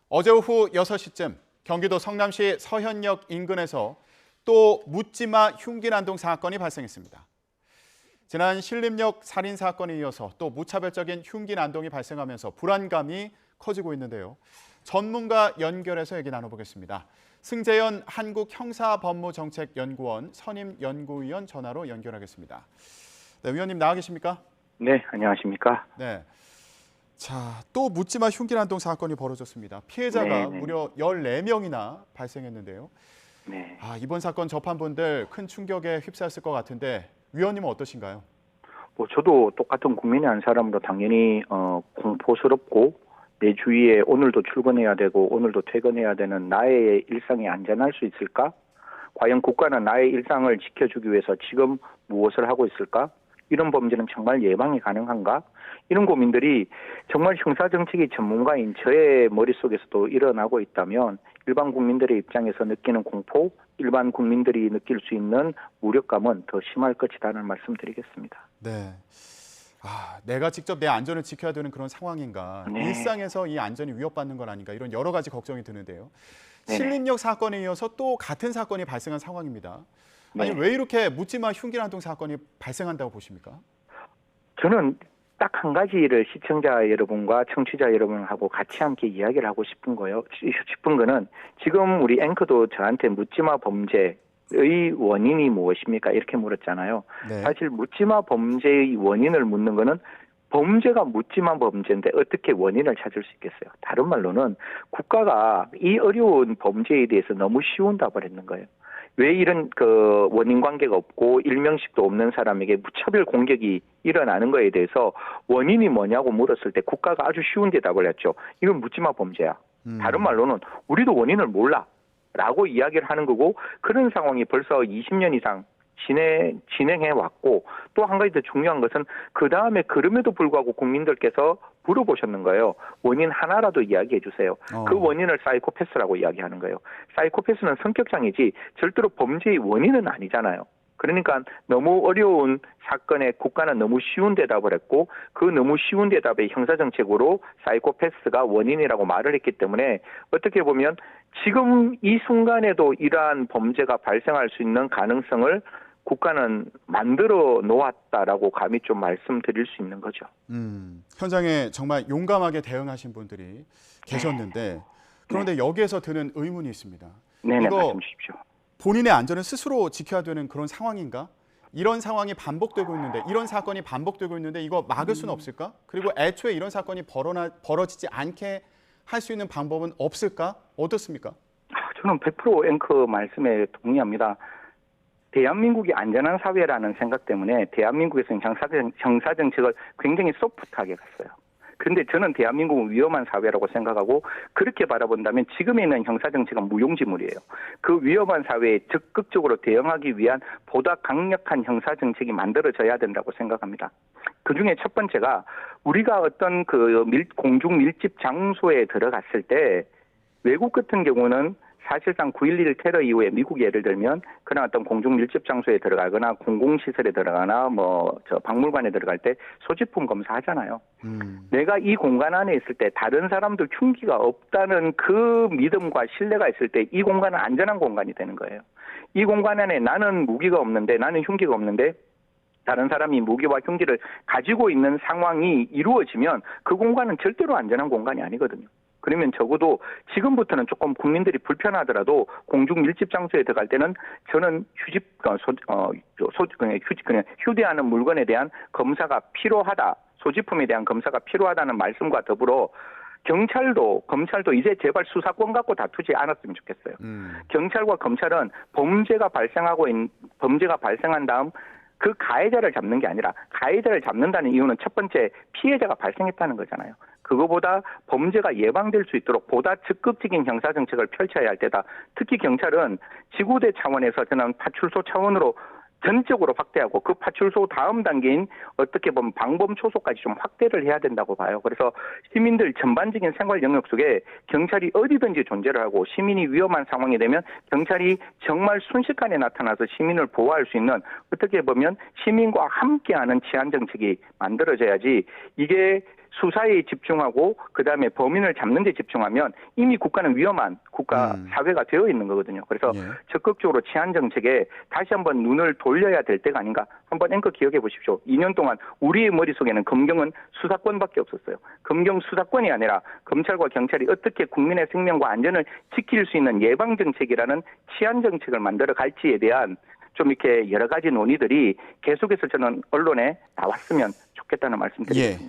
어제 오후 6시쯤 경기도 성남시 서현역 인근에서 또 묻지마 흉기난동 사건이 발생했습니다. 지난 신림역 살인 사건에 이어서 또 무차별적인 흉기난동이 발생하면서 불안감이 커지고 있는데요. 전문가 연결해서 얘기 나눠보겠습니다. 승재현 한국형사법무정책연구원 선임연구위원 전화로 연결하겠습니다. 네, 위원님 나와 계십니까? 네, 안녕하십니까? 네. 자, 또 묻지마 흉기난동 사건이 벌어졌습니다. 피해자가 무려 14명이나 발생했는데요. 네. 이번 사건 접한 분들 큰 충격에 휩싸였을 것 같은데 위원님은 어떠신가요? 저도 똑같은 국민의 한 사람으로 당연히 공포스럽고 내 주위에 오늘도 출근해야 되고 오늘도 퇴근해야 되는 나의 일상이 안전할 수 있을까? 과연 국가는 나의 일상을 지켜주기 위해서 지금 무엇을 하고 있을까? 이런 범죄는 정말 예방이 가능한가? 이런 고민들이 정말 형사정책의 전문가인 저의 머릿속에서도 일어나고 있다면 일반 국민들의 입장에서 느끼는 공포, 일반 국민들이 느낄 수 있는 무력감은 더 심할 것이라는 말씀드리겠습니다. 네. 내가 직접 내 안전을 지켜야 되는 그런 상황인가? 네. 일상에서 이 안전이 위협받는 건 아닌가? 이런 여러 가지 걱정이 드는데요. 네. 신림역 사건에 이어서 또 같은 사건이 발생한 상황입니다. 아니, 네. 왜 이렇게 묻지마 흉기난동 사건이 발생한다고 보십니까? 저는 딱 한 가지를 시청자 여러분과 청취자 여러분하고 같이 함께 이야기를 하고 싶은 거는 지금 우리 앵커도 저한테 묻지마 범죄의 원인이 무엇입니까? 이렇게 물었잖아요. 네. 사실 묻지마 범죄의 원인을 묻는 거는 범죄가 묻지마 범죄인데 어떻게 원인을 찾을 수 있겠어요? 다른 말로는 국가가 이 어려운 범죄에 대해서 너무 쉬운 답을 했는 거예요. 왜 이런 원인 관계가 없고 일명식도 없는 사람에게 무차별 공격이 일어나는 거에 대해서 원인이 뭐냐고 물었을 때 국가가 아주 쉬운 대답을 했죠. 이건 묻지마 범죄야. 다른 말로는 우리도 원인을 몰라 라고 이야기를 하는 거고, 그런 상황이 벌써 20년 이상 진행해 왔고, 또 한 가지 더 중요한 것은 그 다음에 그럼에도 불구하고 국민들께서 물어보셨는 거예요. 원인 하나라도 이야기해 주세요. 그 원인을 사이코패스라고 이야기하는 거예요. 사이코패스는 성격장애지 절대로 범죄의 원인은 아니잖아요. 그러니까 너무 어려운 사건에 국가는 너무 쉬운 대답을 했고, 그 너무 쉬운 대답에 형사정책으로 사이코패스가 원인이라고 말을 했기 때문에 어떻게 보면 지금 이 순간에도 이러한 범죄가 발생할 수 있는 가능성을 국가는 만들어 놓았다라고 감히 좀 말씀드릴 수 있는 거죠. 현장에 정말 용감하게 대응하신 분들이 계셨는데, 그런데 여기에서 드는 의문이 있습니다. 네네, 이거 말씀 주십시오. 본인의 안전을 스스로 지켜야 되는 그런 상황인가? 이런 상황이 반복되고 있는데, 이런 사건이 반복되고 있는데 이거 막을 수는 없을까? 그리고 애초에 이런 사건이 벌어지지 않게 할 수 있는 방법은 없을까? 어떻습니까? 저는 100% 앵커 말씀에 동의합니다. 대한민국이 안전한 사회라는 생각 때문에 대한민국에서는 형사정책을 굉장히 소프트하게 갔어요. 그런데 저는 대한민국은 위험한 사회라고 생각하고, 그렇게 바라본다면 지금에 있는 형사정책은 무용지물이에요. 그 위험한 사회에 적극적으로 대응하기 위한 보다 강력한 형사정책이 만들어져야 된다고 생각합니다. 그중에 첫 번째가 우리가 어떤 공중 밀집 장소에 들어갔을 때, 외국 같은 경우는 사실상 9.11 테러 이후에 미국이 예를 들면 그런 어떤 공중 밀집 장소에 들어가거나 공공시설에 들어가거나 박물관에 들어갈 때 소지품 검사하잖아요. 내가 이 공간 안에 있을 때 다른 사람도 흉기가 없다는 그 믿음과 신뢰가 있을 때 이 공간은 안전한 공간이 되는 거예요. 이 공간 안에 나는 무기가 없는데, 나는 흉기가 없는데 다른 사람이 무기와 흉기를 가지고 있는 상황이 이루어지면 그 공간은 절대로 안전한 공간이 아니거든요. 그러면 적어도 지금부터는 조금 국민들이 불편하더라도 공중 밀집 장소에 들어갈 때는 저는 휴대하는 물건에 대한 검사가 필요하다, 소지품에 대한 검사가 필요하다는 말씀과 더불어 검찰도 이제 제발 수사권 갖고 다투지 않았으면 좋겠어요. 경찰과 검찰은 범죄가 발생한 다음 그 가해자를 잡는 게 아니라, 가해자를 잡는다는 이유는 첫 번째 피해자가 발생했다는 거잖아요. 그거보다 범죄가 예방될 수 있도록 보다 적극적인 형사정책을 펼쳐야 할 때다. 특히 경찰은 지구대 차원에서 저는 파출소 차원으로 전적으로 확대하고, 그 파출소 다음 단계인 어떻게 보면 방범 초소까지 좀 확대를 해야 된다고 봐요. 그래서 시민들 전반적인 생활 영역 속에 경찰이 어디든지 존재를 하고, 시민이 위험한 상황이 되면 경찰이 정말 순식간에 나타나서 시민을 보호할 수 있는, 어떻게 보면 시민과 함께하는 치안 정책이 만들어져야지, 이게 수사에 집중하고 그다음에 범인을 잡는 데 집중하면 이미 국가는 위험한 국가 사회가 되어 있는 거거든요. 그래서 예. 적극적으로 치안 정책에 다시 한번 눈을 돌려야 될 때가 아닌가. 한번 앵커 기억해 보십시오. 2년 동안 우리의 머릿속에는 검경은 수사권밖에 없었어요. 검경 수사권이 아니라 검찰과 경찰이 어떻게 국민의 생명과 안전을 지킬 수 있는 예방 정책이라는 치안 정책을 만들어 갈지에 대한 좀 이렇게 여러 가지 논의들이 계속해서 저는 언론에 나왔으면 좋겠다는 말씀드립니다. 예.